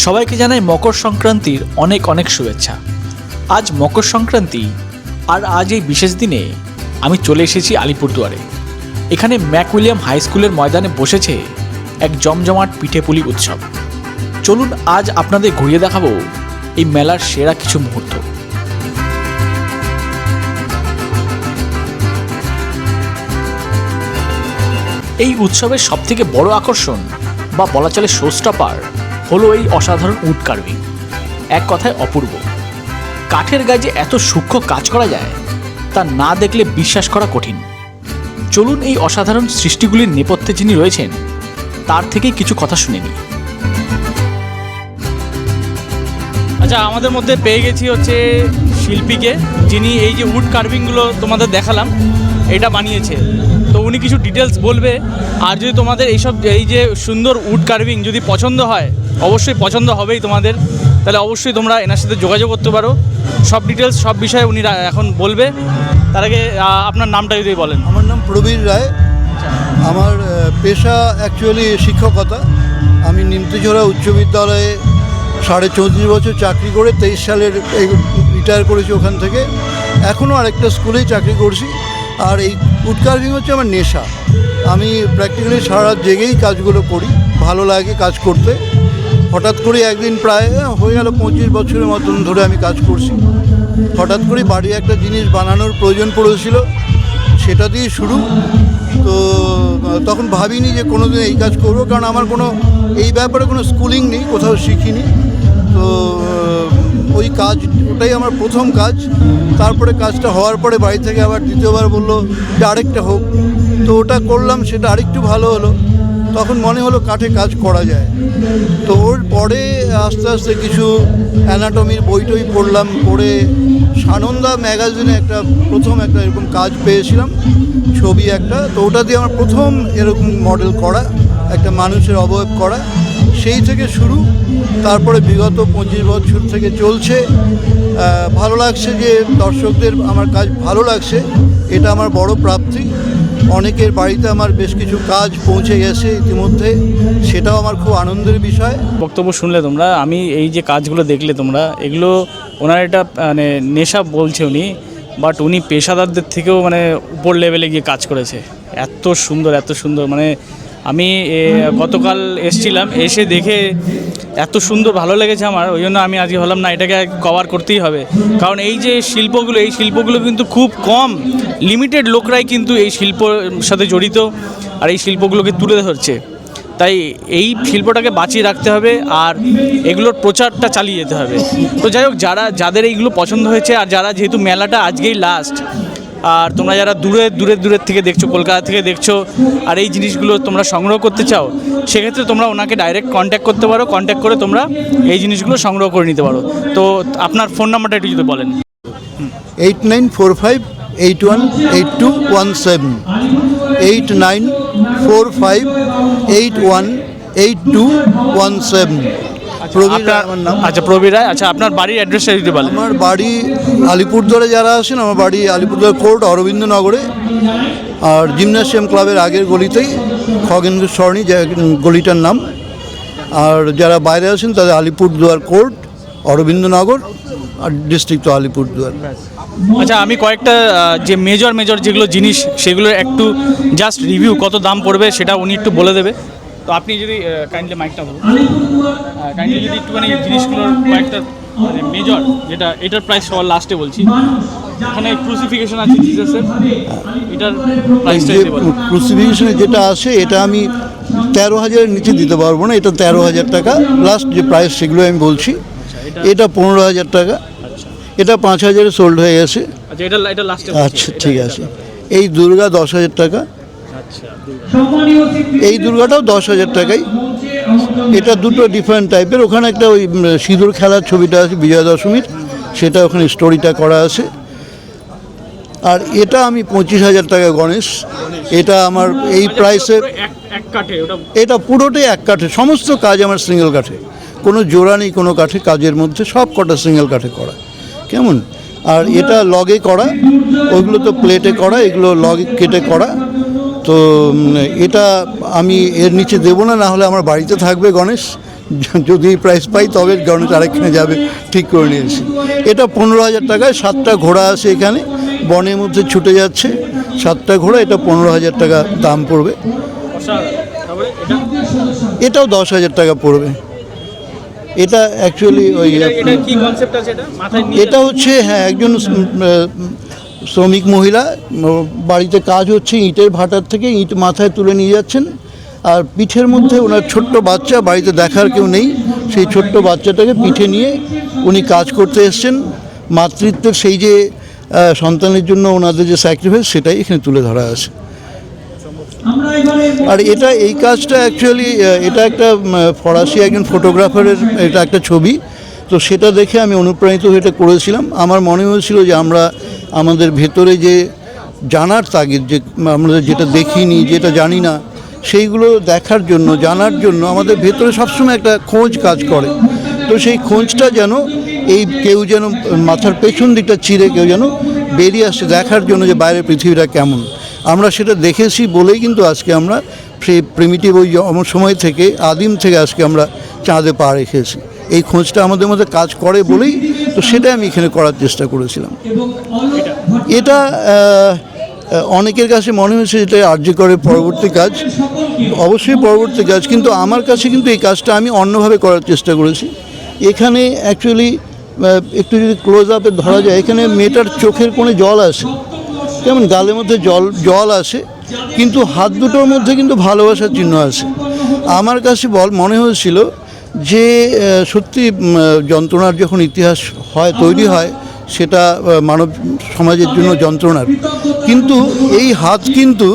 সবাইকে জানাই মকর সংক্রান্তির অনেক অনেক শুভেচ্ছা। আজ মকর সংক্রান্তি, আর আজ এই বিশেষ দিনে আমি চলে এসেছি আলিপুরদুয়ারে। এখানে ম্যাকউইলিয়াম হাই স্কুলের ময়দানে বসেছে এক জমজমাট পিঠেপুলি উৎসব। চলুন আজ আপনাদের ঘুরিয়ে দেখাবো এই মেলার সেরা কিছু মুহূর্ত। এই উৎসবের সবথেকে বড় আকর্ষণ বা বলা চলে শো স্টপার হলো এই অসাধারণ উড কার্ভিং। এক কথায় অপূর্ব। কাঠের গায়ে যে এত সূক্ষ্ম কাজ করা যায় তা না দেখলে বিশ্বাস করা কঠিন। চলুন এই অসাধারণ সৃষ্টিগুলির নেপথ্যে যিনি রয়েছেন তার থেকেই কিছু কথা শুনে নিই। আচ্ছা, আমাদের মধ্যে পেয়ে গেছি হচ্ছে শিল্পীকে, যিনি এই যে উড কার্ভিংগুলো তোমাদের দেখালাম এটা বানিয়েছে। তো উনি কিছু ডিটেলস বলবে। আর যদি তোমাদের এই যে সুন্দর উড কার্ভিং যদি পছন্দ হয়, অবশ্যই পছন্দ হবেই তোমাদের, তাহলে অবশ্যই তোমরা এনার সাথে যোগাযোগ করতে পারো। সব ডিটেলস সব বিষয়ে উনি এখন বলবে। তার আগে আপনার নামটা যদি বলেন। আমার নাম প্রবীর রায়। আমার পেশা অ্যাকচুয়ালি শিক্ষকতা। আমি নিমতিঝোড়া উচ্চ বিদ্যালয়ে 34.5 বছর চাকরি করে 23 সালের রিটায়ার করেছি ওখান থেকে। এখনও আরেকটা স্কুলেই চাকরি করছি। আর এই উড কার্ভিং হচ্ছে আমার নেশা। আমি প্র্যাকটিক্যালি সারা রাত জেগেই কাজগুলো করি, ভালো লাগে কাজ করতে। হঠাৎ করে একদিন প্রায় হয়ে গেল 25 বছরের মতন ধরে আমি কাজ করছি। হঠাৎ করে বাড়ি একটা জিনিস বানানোর প্রয়োজন পড়েছিল, সেটা দিয়ে শুরু। তো তখন ভাবিনি যে কোনো দিন এই কাজ করবো, কারণ আমার কোনো এই ব্যাপারে কোনো স্কুলিং নেই, কোথাও শিখিনি। তো ওই কাজ, ওটাই আমার প্রথম কাজ। তারপরে কাজটা হওয়ার পরে বাড়ি থেকে আবার দ্বিতীয়বার বললো যে আরেকটা হোক। তো ওটা করলাম, সেটা আরেকটু ভালো হলো। তখন মনে হলো কাঠে কাজ করা যায়। তো ওর পরে আস্তে আস্তে কিছু অ্যানাটমির বই টই পড়লাম, পড়ে সানন্দা ম্যাগাজিনে প্রথম একটা এরকম কাজ পেয়েছিলাম, ছবি একটা। তো ওটা দিয়ে আমার প্রথম এরকম মডেল করা, একটা মানুষের অবয়ব করা। সেই থেকে শুরু। তারপরে বিগত 25 বছর থেকে চলছে। ভালো লাগছে যে দর্শকদের আমার কাজ ভালো লাগছে, এটা আমার বড় প্রাপ্তি। অনেকের বাড়িতে আমার বেশ কিছু কাজ পৌঁছে গেছে ইতিমধ্যে, সেটাও আমার খুব আনন্দের বিষয়। বক্তব্য শুনলে তোমরা, আমি এই যে কাজগুলো দেখলে তোমরা, এগুলো ওনার এটা মানে নেশা বলছে উনি, বাট উনি পেশাদারদের থেকেও মানে উপর লেভেলে গিয়ে কাজ করেছে। এত সুন্দর এত সুন্দর, মানে আমি গতকাল এসেছিলাম, এসে দেখে এত সুন্দর ভালো লেগেছে আমার। ওই জন্য আমি আজকে ভাবলাম না, এটাকে কভার করতেই হবে। কারণ এই যে শিল্পগুলো, এই শিল্পগুলো কিন্তু খুব কম লিমিটেড লোকরাই কিন্তু এই শিল্পর সাথে জড়িত, আর এই শিল্পগুলোকে তুলে ধরছে। তাই এই শিল্পটাকে বাঁচিয়ে রাখতে হবে আর এগুলোর প্রচারটা চালিয়ে যেতে হবে। তো যাই হোক, যাদের এইগুলো পছন্দ হয়েছে, আর যারা যেহেতু মেলাটা আজকেই লাস্ট, আর তোমরা যারা দূরের থেকে দেখছো, কলকাতা থেকে দেখছো, আর এই জিনিসগুলো তোমরা সংগ্রহ করতে চাও, সেক্ষেত্রে তোমরা ওনাকে ডাইরেক্ট কন্ট্যাক্ট করতে পারো। কন্ট্যাক্ট করে তোমরা এই জিনিসগুলো সংগ্রহ করে নিতে পারো। তো আপনার ফোন নাম্বারটা একটু যদি বলেন। 8945818217 8945818217। আচ্ছা, প্রবীর রায়। আচ্ছা, আপনার বাড়ির অ্যাড্রেসটা যদি বলেন। আমার বাড়ি আলিপুরদুয়ারে। যারা আসেন, আমার বাড়ি আলিপুরদুয়ার কোর্ট, অরবিন্দনগরে। আর জিমন্যাসিয়াম ক্লাবের আগের গলিতেই, খগেন্দ্র সরণি যে গলিটার নাম। আর যারা বাইরে আসেন তাদের আলিপুরদুয়ার কোর্ট, অরবিন্দনগর, আর ডিস্ট্রিক্ট তো আলিপুরদুয়ার। আচ্ছা, আমি কয়েকটা যে মেজর যেগুলো জিনিস, সেগুলো একটু জাস্ট রিভিউ, কত দাম পড়বে সেটা উনি একটু বলে দেবে। তো আপনি যদি কাইন্ডলি মাইকটা বলুন, কাইন্ডলি যদি একটুখানি জিনিসগুলোর কয়েকটা মানে মেজর, যেটা এটার প্রাইস সবার লাস্টে বলছি। এখানে ক্রুসিফিকেশন আছে জিসাসের, এটার প্রাইসটা যদি বলেন। ক্রুসিফিকেশনে যেটা আসে, এটা আমি 13,000-এর নিচে দিতে পারবো না। এটা 13,000 টাকা লাস্ট যে প্রাইস, সেগুলো আমি বলছি। এটা 15,000 টাকা। এটা 5,000-এ সোল্ড হয়ে গেছে। আচ্ছা, এটা লাস্টে। আচ্ছা, ঠিক আছে। এই দুর্গা 10,000 টাকা। আচ্ছা, এই দুর্গাটাও 10,000 টাকাই। এটা দুটো ডিফারেন্ট টাইপের। ওখানে একটা ওই সিঁদুর খেলার ছবিটা আছে বিজয়া দশমীর, সেটা ওখানে স্টোরিটা করা আছে। আর এটা আমি 25,000 টাকা গণেশ। এটা আমার এই প্রাইসে, এটা পুরোটাই এক কাঠে, সমস্ত কাজ আমার সিঙ্গেল কাঠে, কোনো জোড়া নেই কোনো কাঠে। কাজের মধ্যে সব কটা সিঙ্গেল কাঠে করা, কেমন। আর এটা লগে করা, ওইগুলো তো প্লেটে করা, এগুলো লগে কেটে করা। তো এটা আমি এর নিচে দেবো না, না হলে আমার বাড়িতে থাকবে গণেশ, যদি প্রাইস পাই তবে গণেশ আরেকখানে যাবে ঠিক করে নিয়েছি। এটা 15,000 টাকায় 7টা ঘোড়া আছে এখানে, বনের মধ্যে ছুটে যাচ্ছে 7টা ঘোড়া, এটা 15,000 টাকা দাম পড়বে। এটাও 10,000 টাকা পড়বে। এটা অ্যাকচুয়ালি ওই এটা হচ্ছে হ্যাঁ একজন শ্রমিক মহিলা বাড়িতে কাজ হচ্ছে, ইটের ভাটার থেকে ইট মাথায় তুলে নিয়ে যাচ্ছেন, আর পিঠের মধ্যে ওনার ছোট্ট বাচ্চা, বাড়িতে দেখার কেউ নেই, সেই ছোট্ট বাচ্চাটাকে পিঠে নিয়ে উনি কাজ করতে এসছেন। মাতৃত্বের সেই যে সন্তানের জন্য ওনাদের যে স্যাক্রিফাইস সেটাই এখানে তুলে ধরা আছে। আর এটা এই কাজটা অ্যাকচুয়ালি এটা একটা ফরাসি একজন ফটোগ্রাফারের এটা একটা ছবি, তো সেটা দেখে আমি অনুপ্রাণিত হয়ে এটা করেছিলাম। আমার মনে হয়েছিল যে আমরা আমাদের ভেতরে যে জানার তাগিদ, যে আমরা যেটা দেখিনি, যেটা জানি না, সেইগুলো দেখার জন্য, জানার জন্য আমাদের ভেতরে সবসময় একটা খোঁজ কাজ করে। তো সেই খোঁজটা যেন এই কেউ যেন মাথার পেছন দিকটা চিরে কেউ যেন বেরিয়ে আসে দেখার জন্য যে বাইরের পৃথিবীটা কেমন। আমরা সেটা দেখেছি বলেই কিন্তু আজকে আমরা সেই প্রিমিটিভ ওই সময় থেকে, আদিম থেকে আজকে আমরা চাঁদে পা রেখেছি। এই খোঁজটা আমাদের মধ্যে কাজ করে বলেই তো সেটাই আমি এখানে করার চেষ্টা করেছিলাম। এটা অনেকের কাছে মনে হয়েছে এটা আর্যকরের পরবর্তী কাজ, অবশ্যই পরবর্তী কাজ, কিন্তু আমার কাছে কিন্তু এই কাজটা আমি অন্যভাবে করার চেষ্টা করেছি। এখানে অ্যাকচুয়ালি একটু যদি ক্লোজ আপে ধরা যায়, এখানে মেয়েটার চোখের কোণে জল আসে, যেমন গালের মধ্যে জল আসে, কিন্তু হাত দুটোর মধ্যে কিন্তু ভালোবাসার চিহ্ন আছে। আমার কাছে মনে হয়েছিল যে সত্যি যন্ত্রণার যখন ইতিহাস হয়, তৈরি হয়, সেটা মানব সমাজের জন্য যন্ত্রণার, কিন্তু এই হাত কিন্তু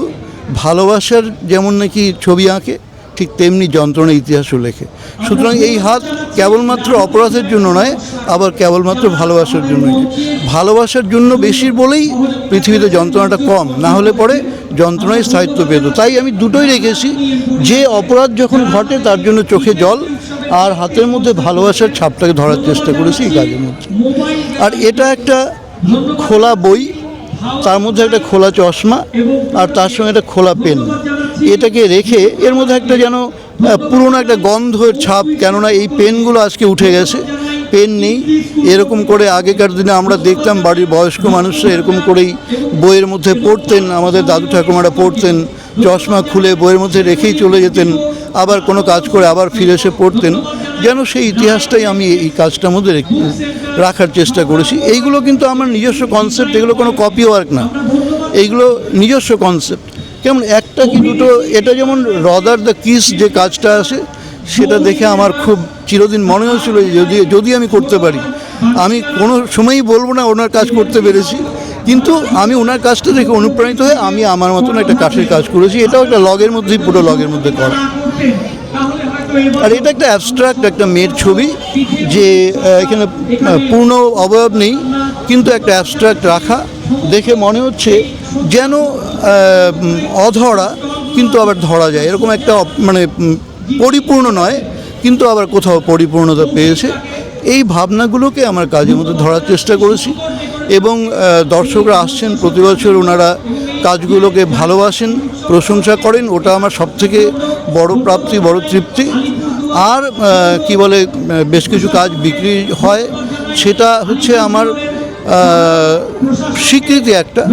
ভালোবাসার যেমন নাকি ছবি আঁকে, ঠিক তেমনি যন্ত্রণার ইতিহাসও লেখে। সুতরাং এই হাত কেবলমাত্র অপরাধের জন্য নয়, আবার কেবলমাত্র ভালোবাসার জন্য। ভালোবাসার জন্য বেশি বলেই পৃথিবীতে যন্ত্রণাটা কম, না হলে পরে যন্ত্রণায় স্থায়িত্ব পেত। তাই আমি দুটোই রেখেছি, যে অপরাধ যখন ঘটে তার জন্য চোখে জল, আর হাতের মধ্যে ভালোবাসার ছাপটাকে ধরার চেষ্টা করেছি এই কাজের মধ্যে। আর এটা একটা খোলা বই, তার মধ্যে একটা খোলা চশমা, আর তার সঙ্গে একটা খোলা পেন, এটাকে রেখে এর মধ্যে একটা যেন পুরনো একটা গন্ধের ছাপ, কেননা এই পেনগুলো আজকে উঠে গেছে, পেন নেই। এরকম করে আগেকার দিনে আমরা দেখতাম বাড়ির বয়স্ক মানুষরা এরকম করেই বইয়ের মধ্যে পড়তেন, আমাদের দাদু ঠাকুমারা পড়তেন, চশমা খুলে বইয়ের মধ্যে রেখেই চলে যেতেন, আবার কোনো কাজ করে আবার ফিরে এসে পড়তেন, যেন সেই ইতিহাসটাই আমি এই কাজটার মধ্যে রাখার চেষ্টা করেছি। এইগুলো কিন্তু আমার নিজস্ব কনসেপ্ট, এগুলো কোনো কপি ওয়ার্ক না, এইগুলো নিজস্ব কনসেপ্ট। কেমন একটা কি দুটো, এটা যেমন রদার দ্য কিস যে কাজটা আছে, সেটা দেখে আমার খুব চিরদিন মনে হয়েছিল যদি আমি করতে পারি। আমি কোনো সময়ই বলবো না ওনার কাজ করতে পেরেছি, কিন্তু আমি ওনার কাজটা দেখে অনুপ্রাণিত হয়ে আমি আমার মতন একটা কাঠের কাজ করেছি। এটাও একটা লগের মধ্যেই, পুরো লগের মধ্যে করা। আর এটা একটা অ্যাবস্ট্রাক্ট একটা মেয়ের ছবি, যে এখানে পূর্ণ অবয়ব নেই, কিন্তু একটা অ্যাবস্ট্রাক্ট রাখা, দেখে মনে হচ্ছে যেন অধরা কিন্তু আবার ধরা যায়, এরকম একটা মানে পরিপূর্ণ নয় কিন্তু আবার কোথাও পরিপূর্ণতা পেয়েছে। এই ভাবনাগুলোকে আমার কাজের মধ্যে ধরার চেষ্টা করেছি, এবং দর্শকরা আসছেন প্রতি বছর, ওনারা কাজগুলোকে ভালোবাসেন, প্রশংসা করেন, ওটা আমার সবথেকে বড় প্রাপ্তি, বড় তৃপ্তি। আর কি বলে, বেশ কিছু কাজ বিক্রি হয়, সেটা হচ্ছে আমার স্বীকৃতি একটা,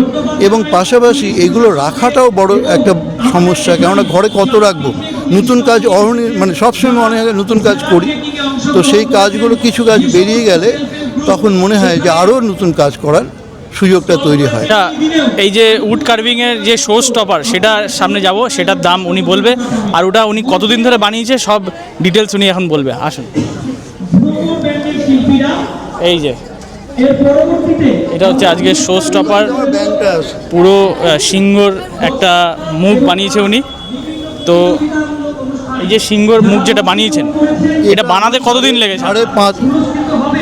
এবং পাশাপাশি এগুলো রাখাটাও বড় একটা সমস্যা, কেননা ঘরে কত রাখবো, নতুন কাজ মানে সবসময় মনে হয় নতুন কাজ করি, তো সেই কাজগুলো কিছু কাজ বেরিয়ে গেলে তখন মনে হয় যে আরও নতুন কাজ করার সুযোগটা তৈরি হয়। এই যে উড কার্ভিংয়ের যে শো স্টপার, সেটা সামনে যাব, সেটার দাম উনি বলবে, আর ওটা উনি কতদিন ধরে বানিয়েছে সব ডিটেলস উনি এখন বলবে। আসুন, এই যে এটা হচ্ছে আজকে শো স্টপার, পুরো সিংহর একটা মুখ বানিয়েছে উনি। তো এই যে সিংহর মুখ যেটা বানিয়েছেন, এটা বানাতে কতদিন লেগেছে? 5.5,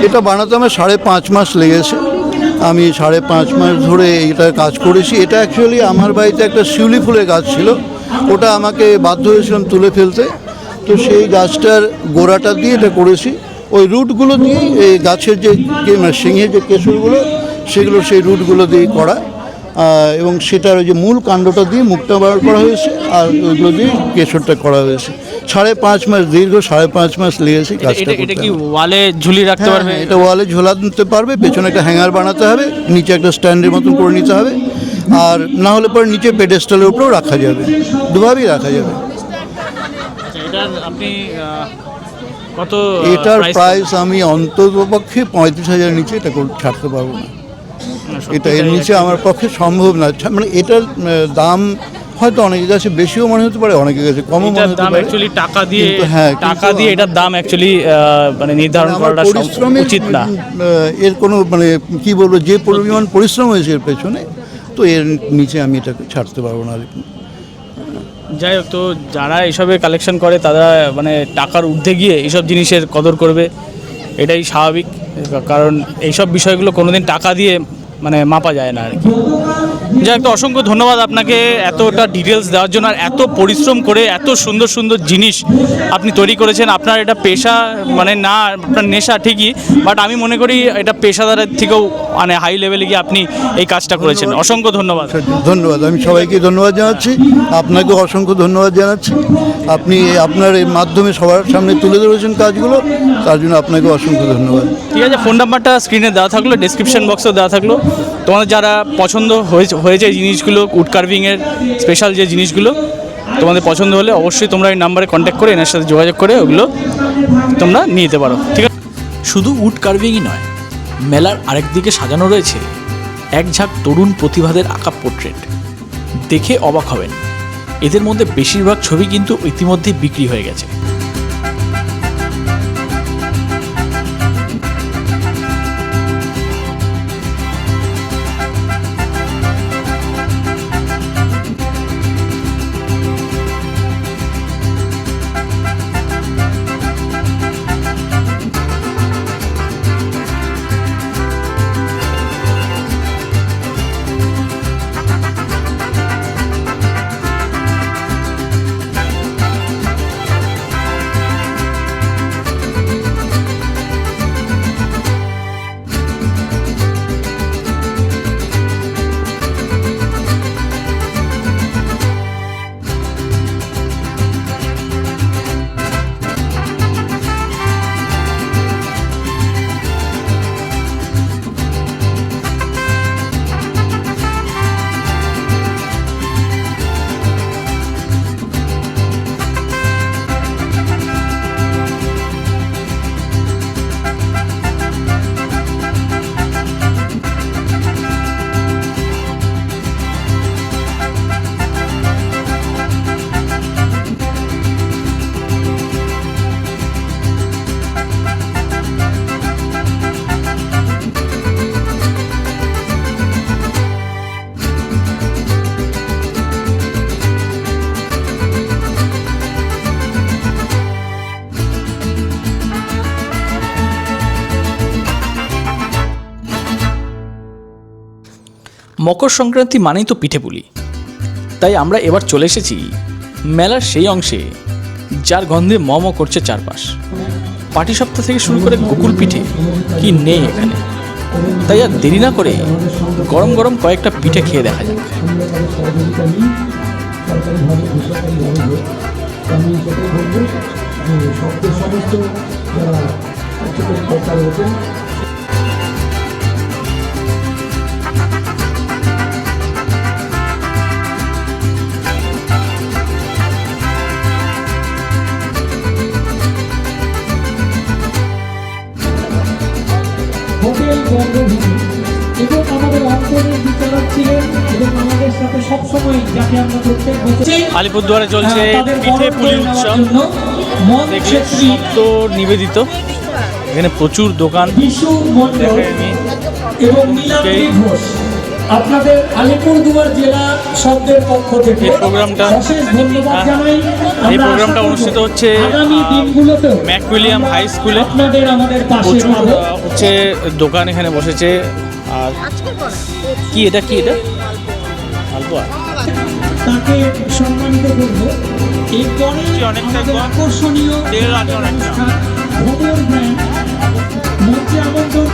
এটা বানাতে আমার 5.5 মাস লেগেছে। আমি 5.5 মাস ধরে এটার কাজ করেছি। এটা অ্যাকচুয়ালি আমার বাড়িতে একটা শিউলি ফুলের গাছ ছিল, ওটা আমাকে বাধ্য হয়েছিলাম তুলে ফেলতে, তো সেই গাছটার গোড়াটা দিয়ে এটা করেছি। ওই রুটগুলো দিয়েই এই গাছের যে সিংহের যে কেশরগুলো, সেগুলো সেই রুটগুলো দিয়েই করা। এবং সেটার ওই যে মূল কাণ্ডটা দিয়ে মুখটা বার করা হয়েছে আর ওইগুলো দিয়ে কেশরটা করা হয়েছে। 5.5 মাস দীর্ঘ 5.5 মাস লেগেছে কাজটা এটা কি করতে। ওয়ালে ঝুলিয়ে রাখতে পারবে? এটা ওয়ালে ঝোলাতে পারবে, পেছনে একটা হ্যাঙ্গার বানাতে হবে, নিচে একটা স্ট্যান্ডের মতন করে নিতে হবে, আর না হলে পরে নিচে পেডেস্টালের উপরেও রাখা যাবে, দুভাবেই রাখা যাবে। এটা আপনি কত এটার price? প্রাইস আমি অন্ততপক্ষে 35,000 নিচে এটা ছাড়তে পারবো না। এটা এর নিচে আমার পক্ষে সম্ভব না। মানে এটার দাম হয়তো অনেকের কাছে বেশিও মনে হতে পারে, অনেকের কাছে কমও মনে এটার হতে দাম পারে। অ্যাকচুয়ালি টাকা দিয়ে কিন্তু হ্যাঁ, টাকা কিন্তু দিয়ে এটার দাম অ্যাকচুয়ালি মানে নির্ধারণ আমার করাটা পরিশ্রমের উচিত না। এর কোনো মানে কি বলবো, যে পরিমাণ পরিশ্রম হয়েছে এর পেছনে, তো এর নিচে আমি এটাকে ছাড়তে পারবো না। যাই হোক, তো যারা এসবে কালেকশন করে তারা মানে টাকার ঊর্ধ্বে গিয়ে এইসব জিনিসের কদর করবে, এটাই স্বাভাবিক। কারণ এইসব বিষয়গুলো কোনোদিন টাকা দিয়ে মানে মাপা যায় না আর কি। যাই হোক, তো অসংখ্য ধন্যবাদ আপনাকে এতটা ডিটেলস দেওয়ার জন্য, আর এত পরিশ্রম করে এত সুন্দর সুন্দর জিনিস আপনি তৈরি করেছেন। আপনার এটা পেশা মানে না, আপনার নেশা ঠিকই, বাট আমি মনে করি এটা পেশাদারের থেকেও মানে হাই লেভেলে গিয়ে আপনি এই কাজটা করেছেন। অসংখ্য ধন্যবাদ। ধন্যবাদ, আমি সবাইকে ধন্যবাদ জানাচ্ছি, আপনাকেও অসংখ্য ধন্যবাদ জানাচ্ছি। আপনি আপনার এই মাধ্যমে সবার সামনে তুলে ধরেছেন কাজগুলো, তার জন্য আপনাকে অসংখ্য ধন্যবাদ। ঠিক আছে, ফোন নাম্বারটা স্ক্রিনে দেওয়া থাকলো, ডেসক্রিপশন বক্সেও দেওয়া থাকলো। তোমাদের যারা পছন্দ হয়েছে এই জিনিসগুলো, উড কার্ভিংয়ের স্পেশাল যে জিনিসগুলো তোমাদের পছন্দ হলে অবশ্যই তোমরা এই নাম্বারে কন্ট্যাক্ট করে এনার সাথে যোগাযোগ করে ওগুলো তোমরা নিয়ে যেতে পারো। ঠিক আছে, শুধু উড কার্ভিংই নয়, মেলার আরেক দিকে সাজানো রয়েছে এক ঝাঁক তরুণ প্রতিভাদের আঁকা পোর্ট্রেট। দেখে অবাক হবেন, এদের মধ্যে বেশিরভাগ ছবি কিন্তু ইতিমধ্যেই বিক্রি হয়ে গেছে। মকর সংক্রান্তি মানেই তো পিঠেপুলি, তাই আমরা এবার চলে এসেছি মেলার সেই অংশে যার গন্ধে ম করছে চারপাশ। পাটি সপ্তাহ থেকে শুরু করে গোকুল পিঠে কি নেই এখানে, তাই আর দেরি না করে গরম গরম কয়েকটা পিঠে খেয়ে দেখা যাক। হোটেল বঙ্গভূমি এবং আমাদের অন্তরের বিচারক ছিলেন এবং আমাদের সাথে সবসময় যাকে আমরা প্রত্যেক বছর আলিপুরদুয়ারে চলছে পিঠে পুলি উৎসব। দেখলে শব্দ নিবেদিত, এখানে প্রচুর দোকান। বিশু মণ্ডল দেখেনি এবং নীলাদ্রি ঘোষ আপনাদের আলিপুরদুয়ার জেলা শব্দের পক্ষ থেকে এই প্রোগ্রামটা অশেষ ধন্যবাদ জানাই। এই প্রোগ্রামটা অনুষ্ঠিত হচ্ছে আগামী দিনগুলোতে ম্যাকউইলিয়াম হাই স্কুলে। আপনাদের আমাদের পাশে প্রচুর পাবো। হচ্ছে দোকান এখানে বসেছে। আর কি এটা, কি এটা আলপোয়া, তাকে সম্মানিত করব। এরপরে অনেকটা আমাদের কম। আকর্ষণীয় দেড় লাখ অনেকটা। অনুষ্ঠান ভ্রমণ ব্র্যান্ড মঞ্চে আমন্ত্রণ।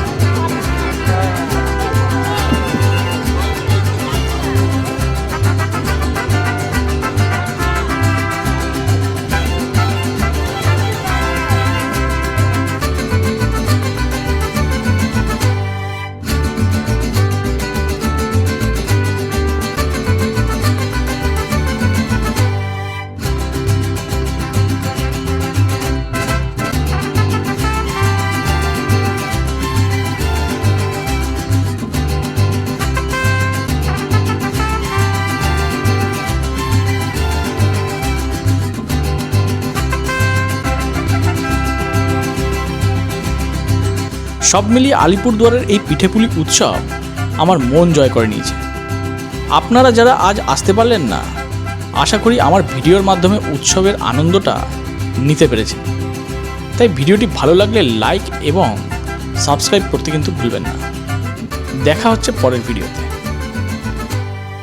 সব মিলিয়ে আলিপুরদুয়ারের এই পিঠেপুলি উৎসব আমার মন জয় করে নিয়েছে। আপনারা যারা আজ আসতে পারলেন না, আশা করি আমার ভিডিওর মাধ্যমে উৎসবের আনন্দটা নিতে পেরেছেন। তাই ভিডিওটি ভালো লাগলে লাইক এবং সাবস্ক্রাইব করতে কিন্তু ভুলবেন না। দেখা হচ্ছে পরের ভিডিওতে।